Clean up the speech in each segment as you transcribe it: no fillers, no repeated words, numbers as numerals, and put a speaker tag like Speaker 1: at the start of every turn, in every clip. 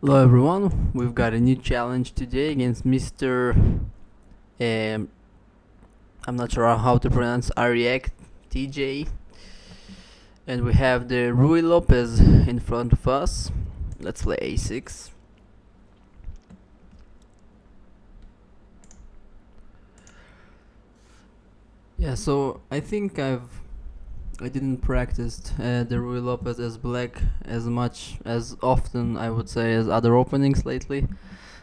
Speaker 1: Hello everyone, we've got a new challenge today against Mr. Um, I'm not sure how to pronounce Ariek TJ, and we have the Ruy Lopez in front of us. Let's play a6. Yeah, so I think I didn't practice the Ruy Lopez as black as much as often, I would say, as other openings lately.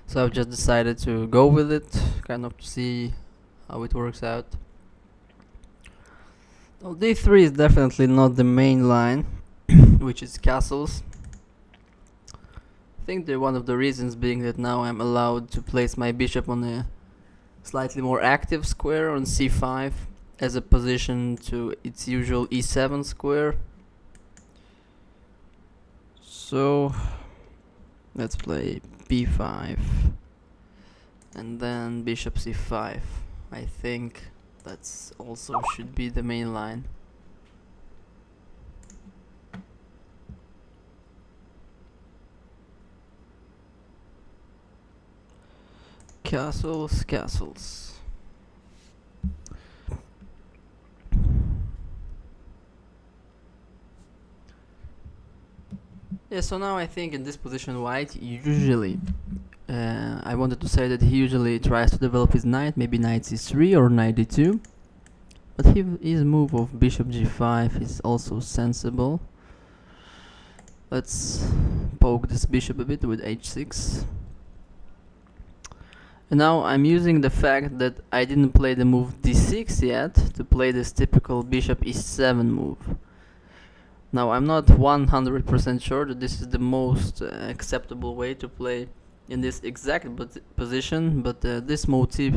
Speaker 1: So I've just decided to go with it, kind of to see how it works out. Well, d3 is definitely not the main line, which is castles. I think that one of the reasons being that now I'm allowed to place my bishop on a slightly more active square on c5 as a position to its usual e7 square. So let's play b5 and then bishop c5. I think that's also should be the main line. Castles, castles. Yeah, so now I think in this position white usually I wanted to say that he usually tries to develop his knight, maybe knight c3 or knight d2. But his move of bishop g5 is also sensible. Let's poke this bishop a bit with h6. And now I'm using the fact that I didn't play the move d6 yet to play this typical bishop e7 move. Now I'm not 100% sure that this is the most acceptable way to play in this exact position, but this motif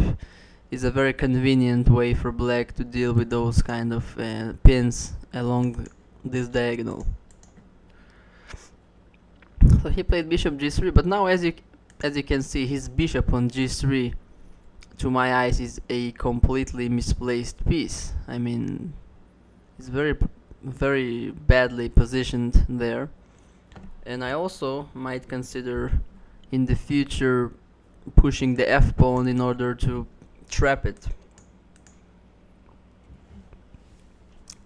Speaker 1: is a very convenient way for black to deal with those kind of pins along this diagonal. So he played bishop g3, but now as you can see, his bishop on g3 to my eyes is a completely misplaced piece. I mean, it's very badly positioned there, and I also might consider in the future pushing the f pawn in order to trap it.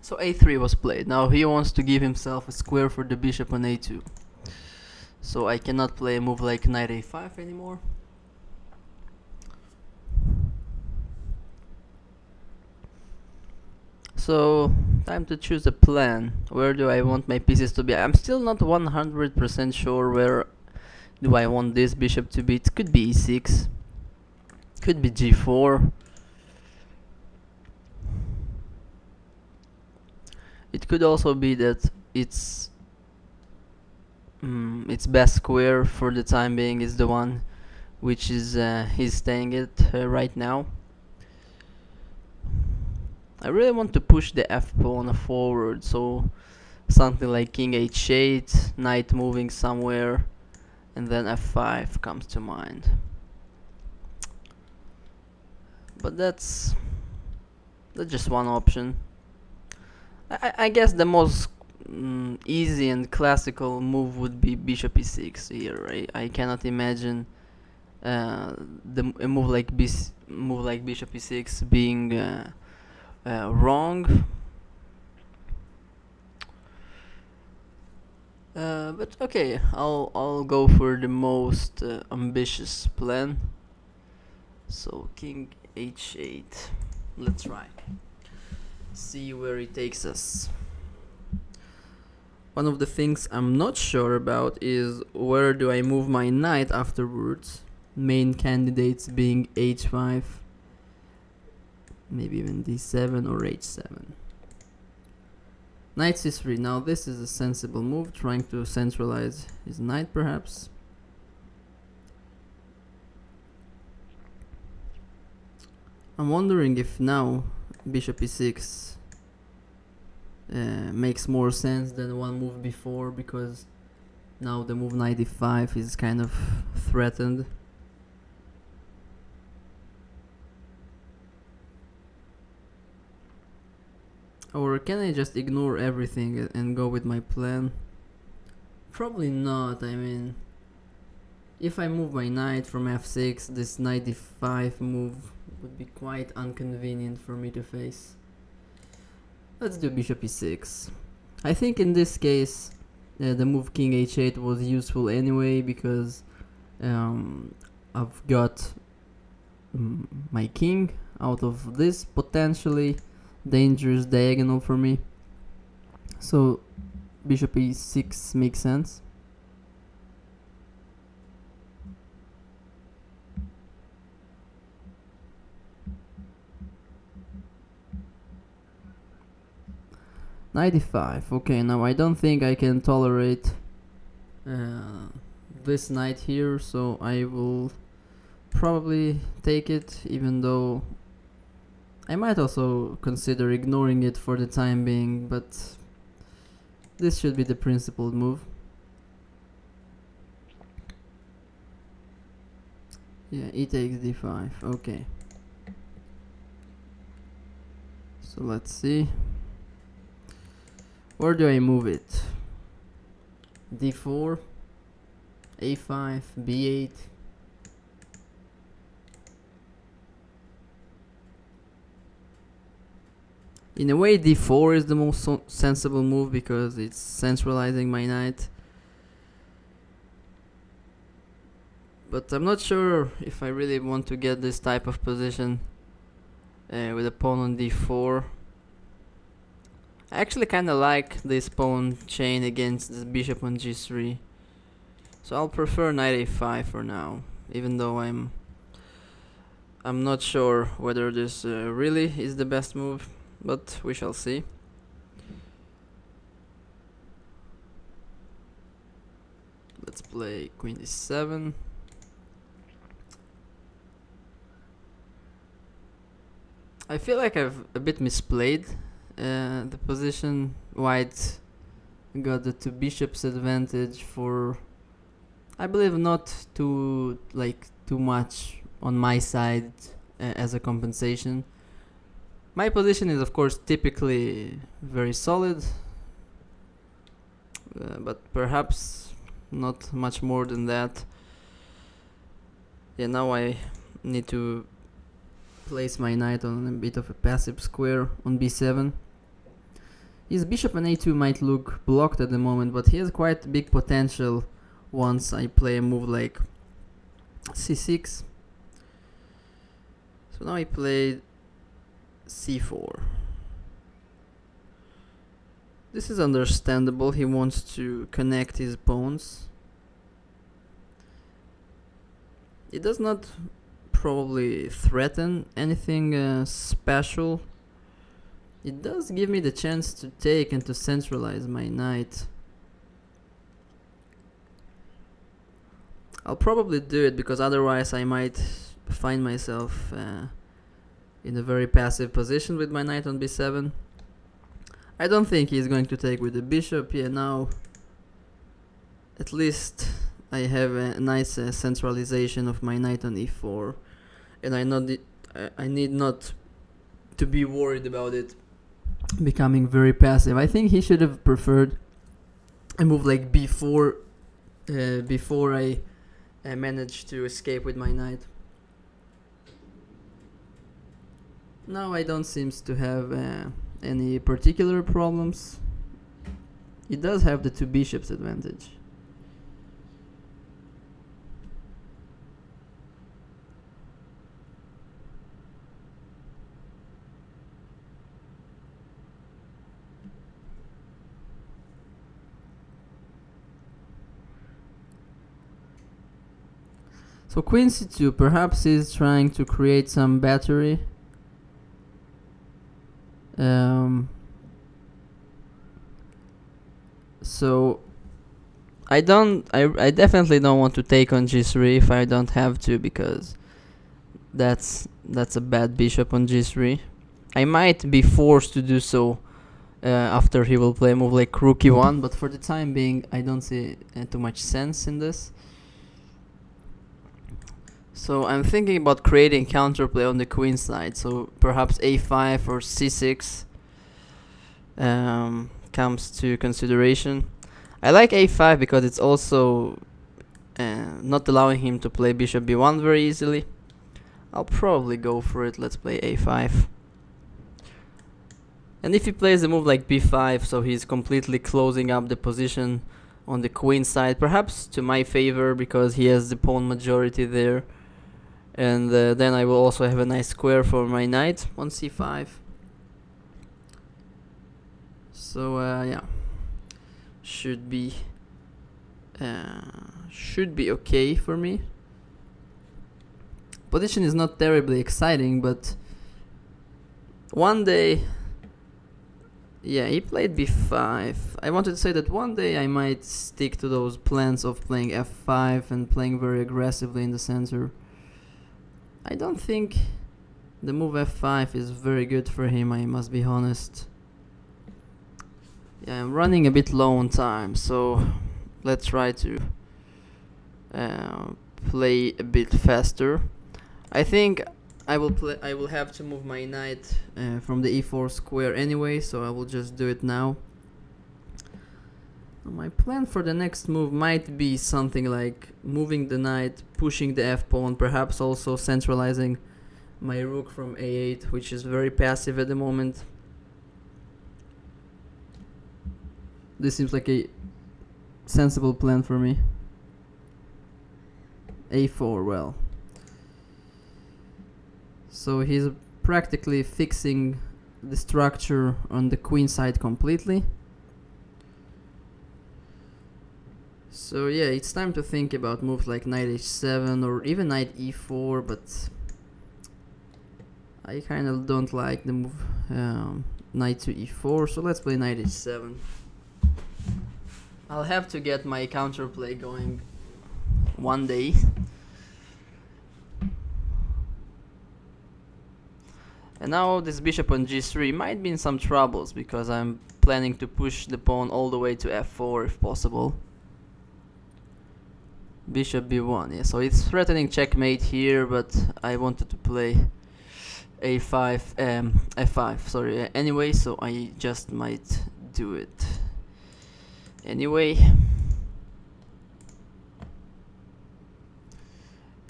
Speaker 1: So a3 was played. Now he wants to give himself a square for the bishop on a2. So I cannot play a move like knight a5 anymore. So time to choose a plan. Where do I want my pieces to be? I'm still not 100% sure where do I want this bishop to be. It could be e6, could be g4. It could also be that its best square for the time being is the one which is he's staying at right now. I really want to push the f pawn forward, so something like king h8, knight moving somewhere, and then f5 comes to mind. But that's just one option. I guess the most easy and classical move would be bishop e6 here, right? I cannot imagine a move like bishop e6 being wrong. But okay, I'll go for the most ambitious plan. So king h8. Let's try. See where it takes us. One of the things I'm not sure about is where do I move my knight afterwards. Main candidates being h5, maybe even d7 or h7. Knight c3. Now this is a sensible move, trying to centralize his knight perhaps. I'm wondering if now bishop e6 makes more sense than one move before, because now the move knight e5 is kind of threatened. Or can I just ignore everything and go with my plan? Probably not. I mean, If I move my knight from f6, this knight d5 move would be quite inconvenient for me to face. Let's do bishop e6. I think in this case the move king h8 was useful anyway, because I've got my king out of this potentially dangerous diagonal for me. So bishop e6 makes sense. Knight e5. Okay, now I don't think I can tolerate this knight here, so I will probably take it, even though I might also consider ignoring it for the time being, but this should be the principled move. Yeah, e takes d5. Okay. So let's see. Where do I move it? d4, a5, b8. In a way, d4 is the most sensible move because it's centralizing my knight. But I'm not sure if I really want to get this type of position with a pawn on d4. I actually kinda like this pawn chain against this bishop on g3. So I'll prefer knight a5 for now, even though I'm not sure whether this really is the best move, but we shall see. Let's play queen d7. I feel like I've a bit misplayed the position. White got the two bishops advantage for, I believe, not too much on my side as a compensation. My position is of course typically very solid, but perhaps not much more than that. Yeah, now I need to place my knight on a bit of a passive square on b7. His bishop on a2 might look blocked at the moment, but he has quite big potential once I play a move like c6. So now I played c4. This is understandable, he wants to connect his pawns. It does not probably threaten anything special. It does give me the chance to take and to centralize my knight. I'll probably do it because otherwise I might find myself in a very passive position with my knight on b7. I don't think he's going to take with the bishop. Yeah, now at least I have a nice centralization of my knight on e4, and I need not to be worried about it becoming very passive. I think he should have preferred a move like b4 before I managed to escape with my knight. Now I don't seem to have any particular problems. It does have the two bishops advantage. So queen c2 perhaps is trying to create some battery. So I definitely don't want to take on g3 if I don't have to, because that's a bad bishop on g3. I might be forced to do so after he will play a move like rook e1, but for the time being I don't see too much sense in this. So I'm thinking about creating counterplay on the queen side, so perhaps a5 or c6 comes to consideration. I like a5 because it's also not allowing him to play bishop b1 very easily. I'll probably go for it. Let's play a5. And if he plays a move like b5, so he's completely closing up the position on the queen side, perhaps to my favor because he has the pawn majority there. And then I will also have a nice square for my knight on c5. So yeah, should be okay for me. Position is not terribly exciting, but one day, yeah, he played b5. I wanted to say that one day I might stick to those plans of playing f5 and playing very aggressively in the center. I don't think the move f5 is very good for him, I must be honest. Yeah, I'm running a bit low on time, so let's try to play a bit faster. I think I will have to move my knight from the e4 square anyway, so I will just do it now. My plan for the next move might be something like moving the knight, pushing the f-pawn, perhaps also centralizing my rook from a8, which is very passive at the moment. This seems like a sensible plan for me. a4, well. So he's practically fixing the structure on the queen side completely. So yeah, it's time to think about moves like knight h7 or even knight e4, but I kind of don't like the move knight to e4, so let's play knight h7. I'll have to get my counterplay going one day. And now this bishop on g3 might be in some troubles because I'm planning to push the pawn all the way to f4 if possible. Bishop b1, yeah, so it's threatening checkmate here, but I wanted to play a5, f5, sorry, anyway, so I just might do it anyway.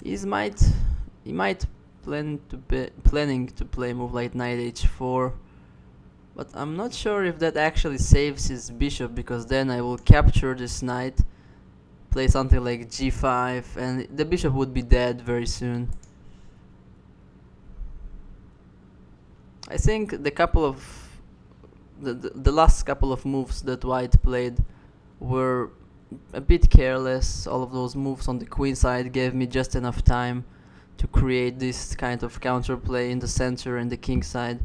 Speaker 1: He might planning to play a move like knight h4, but I'm not sure if that actually saves his bishop, because then I will capture this knight, play something like g5, and the bishop would be dead very soon. I think the last couple of moves that white played were a bit careless. All of those moves on the queen side gave me just enough time to create this kind of counterplay in the center and the king side.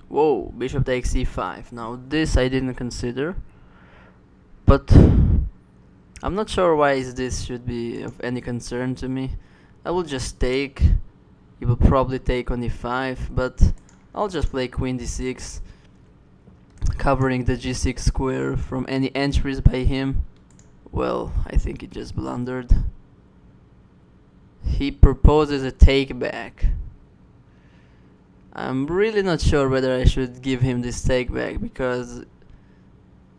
Speaker 1: Whoa, bishop takes e5. Now this I didn't consider, but I'm not sure why this should be of any concern to me. I will just take. He will probably take on e5, but I'll just play queen d6, covering the g6 square from any entries by him. Well, I think he just blundered. He proposes a take back. I'm really not sure whether I should give him this take back, because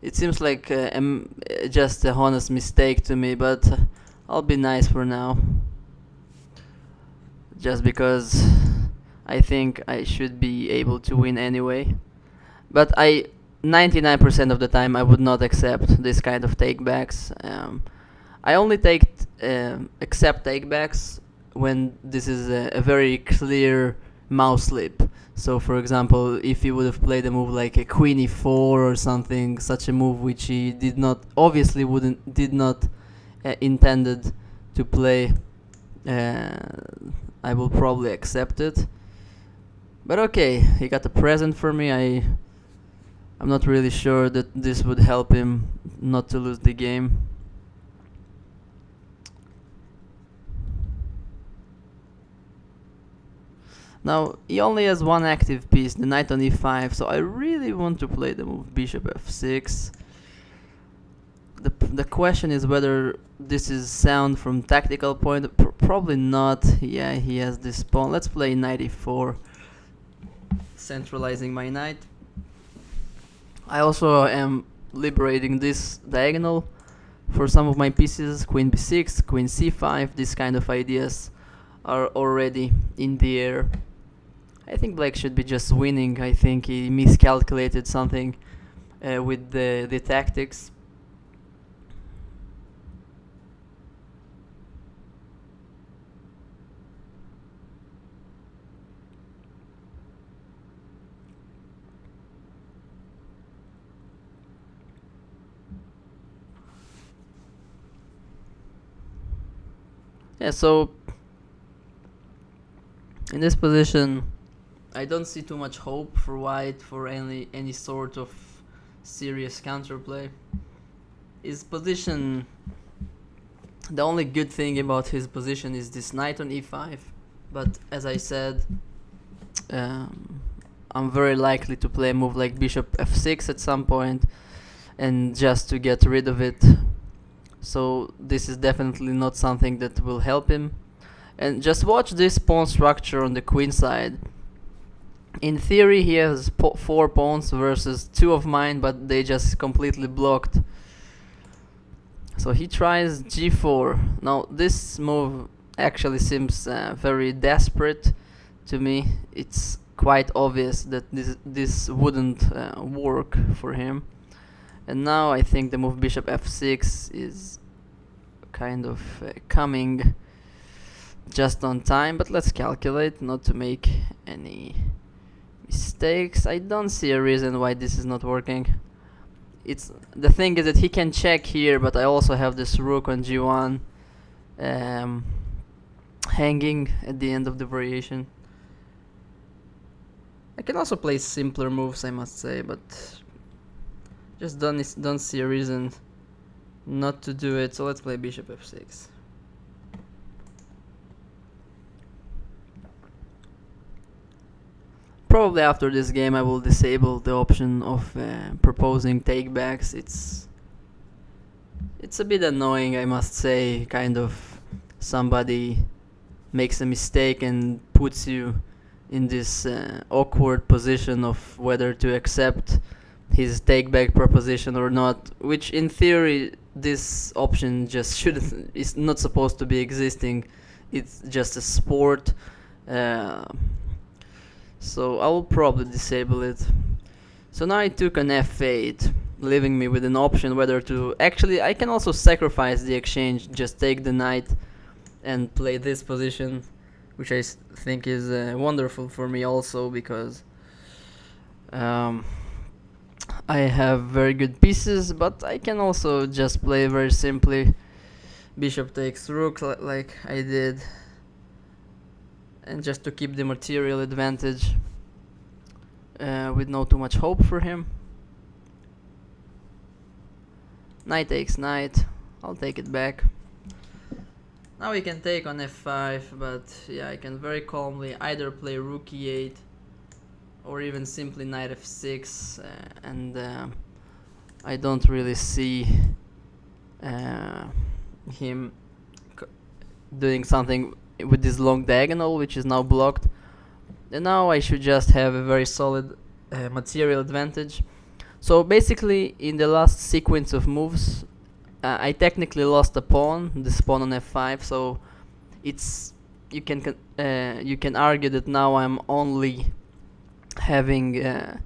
Speaker 1: it seems like just a honest mistake to me, but I'll be nice for now. Just because I think I should be able to win anyway. But 99% of the time I would not accept this kind of takebacks. I only accept takebacks when this is a very clear mouse slip. So for example, if he would have played a move like a queen e4 or something, such a move which he did not intended to play, I will probably accept it. But okay, he got a present for me. I'm not really sure that this would help him not to lose the game. Now he only has one active piece, the knight on e5, so I really want to play the move bishop f6. The question is whether this is sound from tactical point. Probably not. Yeah, he has this pawn. Let's play knight e4, centralizing my knight. I also am liberating this diagonal for some of my pieces. Queen b6, queen c5, these kind of ideas are already in the air. I think black should be just winning. I think he miscalculated something with the tactics. Yeah, so in this position I don't see too much hope for white for any sort of serious counterplay. His position, the only good thing about his position is this knight on e5, but as I said, I'm very likely to play a move like bishop f6 at some point and just to get rid of it. So this is definitely not something that will help him. And just watch this pawn structure on the queen side. In theory he has 4 pawns versus 2 of mine, but they just completely blocked. So he tries g4. Now this move actually seems very desperate to me. It's quite obvious that this wouldn't work for him. And now I think the move bishop f6 is kind of coming just on time, but let's calculate not to make any mistakes. I don't see a reason why this is not working. The thing is that he can check here, but I also have this rook on g1 hanging at the end of the variation. I can also play simpler moves, I must say, but just don't see a reason not to do it. So let's play bishop f6. Probably after this game I will disable the option of proposing takebacks. It's a bit annoying, I must say. Kind of somebody makes a mistake and puts you in this awkward position of whether to accept his takeback proposition or not, which in theory this option just is not supposed to be existing. It's just a sport. So I will probably disable it. So now I took an f8, leaving me with an option whether to... Actually, I can also sacrifice the exchange, just take the knight and play this position, which I think is wonderful for me also, because I have very good pieces, but I can also just play very simply bishop takes rook like I did, and just to keep the material advantage with no too much hope for him. Knight takes knight, I'll take it back. Now we can take on f5, but yeah, I can very calmly either play rook e8 or even simply knight f6, and I don't really see him doing something with this long diagonal, which is now blocked. And now I should just have a very solid material advantage. So basically in the last sequence of moves I technically lost a pawn, this pawn on f5, so you can argue that now I'm only having a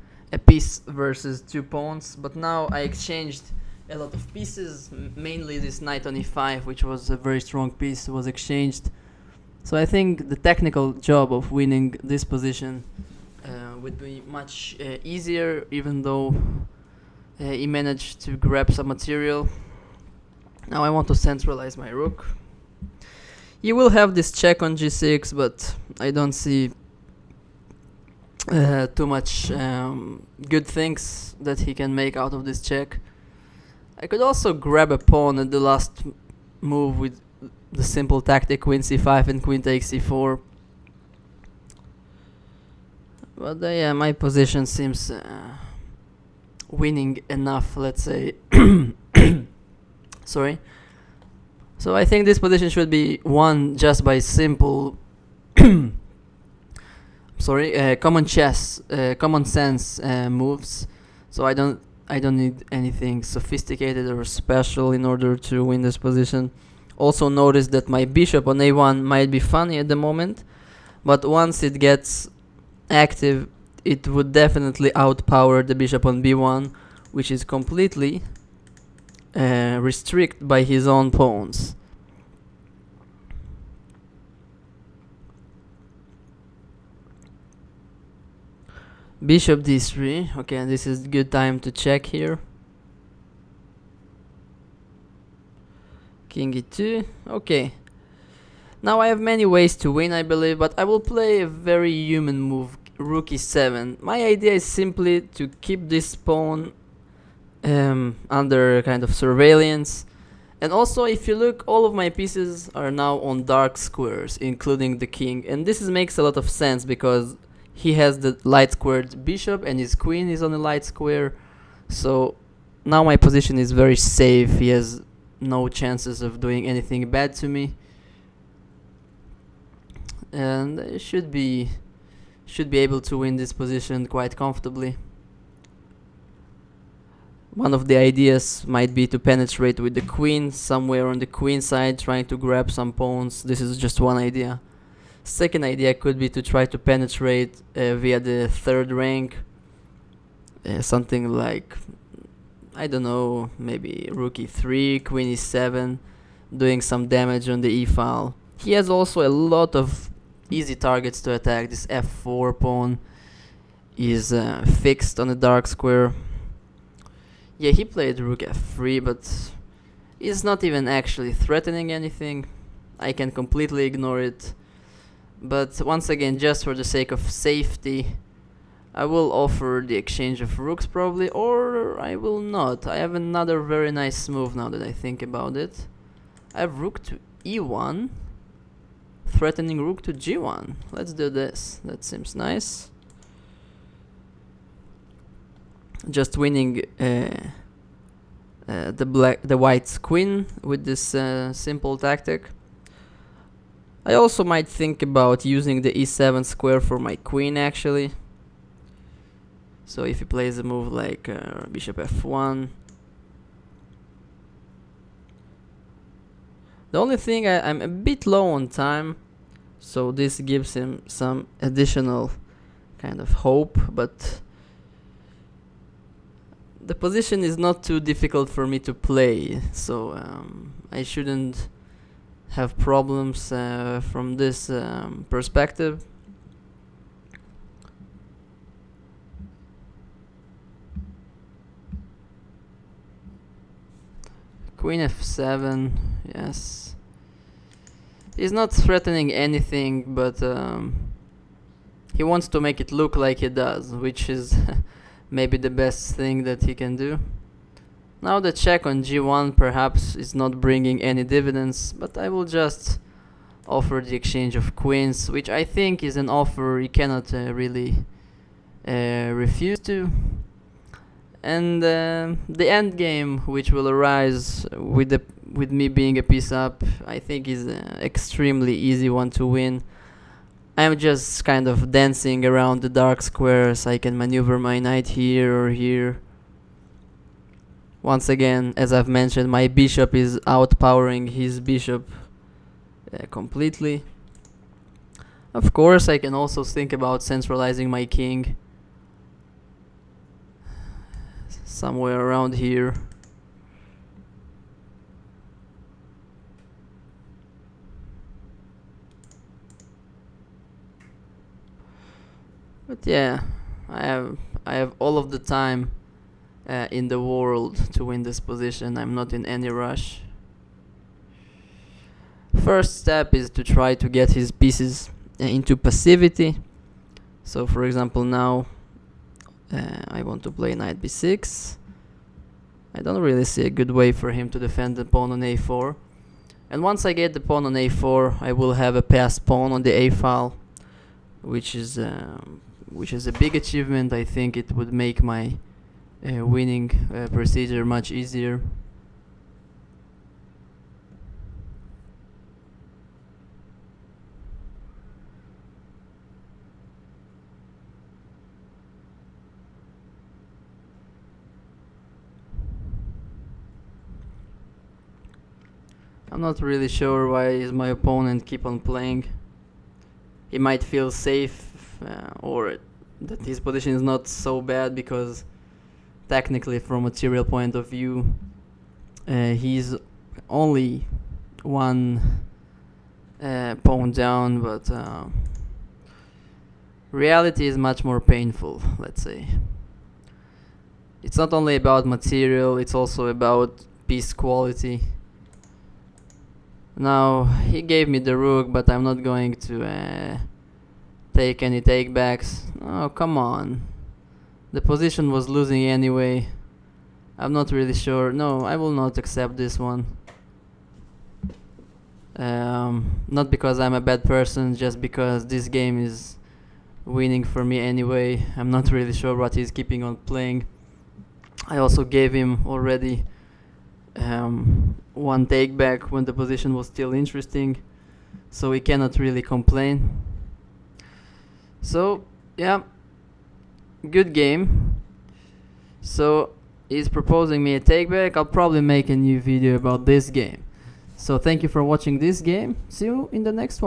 Speaker 1: piece versus 2 pawns, but now I exchanged a lot of pieces, mainly this knight on e5, which was a very strong piece, was exchanged. So I think the technical job of winning this position would be much easier, even though he managed to grab some material. Now I want to centralize my rook. He will have this check on g6, but I don't see too much good things that he can make out of this check. I could also grab a pawn at the last move with the simple tactic queen c5 and queen takes c4. But yeah, my position seems winning enough, let's say. Sorry. So I think this position should be won just by simple common sense moves. So I don't need anything sophisticated or special in order to win this position. Also notice that my bishop on a1 might be funny at the moment, but once it gets active, it would definitely outpower the bishop on b1, which is completely restricted by his own pawns. Bishop d3. Okay, this is a good time to check here. King e2. Okay. Now I have many ways to win, I believe, but I will play a very human move, rook e7. My idea is simply to keep this pawn under kind of surveillance. And also, if you look, all of my pieces are now on dark squares, including the king. And this makes a lot of sense because he has the light squared bishop and his queen is on a light square. So now my position is very safe. He has no chances of doing anything bad to me. And I should be able to win this position quite comfortably. One of the ideas might be to penetrate with the queen somewhere on the queen side, trying to grab some pawns. This is just one idea. Second idea could be to try to penetrate via the third rank. Something like, I don't know, maybe rook e3, queen e7, doing some damage on the e-file. He has also a lot of easy targets to attack. This f4 pawn is fixed on a dark square. Yeah, he played rook f3, but it's not even actually threatening anything. I can completely ignore it. But once again, just for the sake of safety, I will offer the exchange of rooks probably, or I will not. I have another very nice move now that I think about it. I have rook to e1, threatening rook to g1. Let's do this. That seems nice. Just winning the white's queen with this simple tactic. I also might think about using the e7 square for my queen actually. So if he plays a move like bishop f1. The only thing, I'm a bit low on time, so this gives him some additional kind of hope, but the position is not too difficult for me to play, so I shouldn't have problems from this perspective. Queen f7, yes. He's not threatening anything, but he wants to make it look like he does, which is maybe the best thing that he can do. Now the check on g1 perhaps is not bringing any dividends, but I will just offer the exchange of queens, which I think is an offer he cannot really refuse to. And the endgame, which will arise with me being a piece up, I think is an extremely easy one to win. I'm just kind of dancing around the dark squares. I can maneuver my knight here or here. Once again, as I've mentioned, my bishop is outpowering his bishop completely. Of course, I can also think about centralizing my king somewhere around here. But yeah, I have all of the time in the world to win this position. I'm not in any rush. First step is to try to get his pieces into passivity. So for example, now I want to play knight b6. I don't really see a good way for him to defend the pawn on a4. And once I get the pawn on a4, I will have a passed pawn on the a file, which is which is a big achievement. I think it would make my winning procedure much easier. I'm not really sure why is my opponent keep on playing. He might feel safe, or that his position is not so bad, because technically from a material point of view he's only one pawn down, but reality is much more painful, let's say. It's not only about material, it's also about piece quality. Now, he gave me the rook, but I'm not going to take any takebacks. Oh, come on. The position was losing anyway. I'm not really sure. No, I will not accept this one. Not because I'm a bad person, just because this game is winning for me anyway. I'm not really sure what he's keeping on playing. I also gave him already one take back when the position was still interesting, so he cannot really complain. So yeah, good game. So he's proposing me a take back. I'll probably make a new video about this game. So thank you for watching this game. See you in the next one.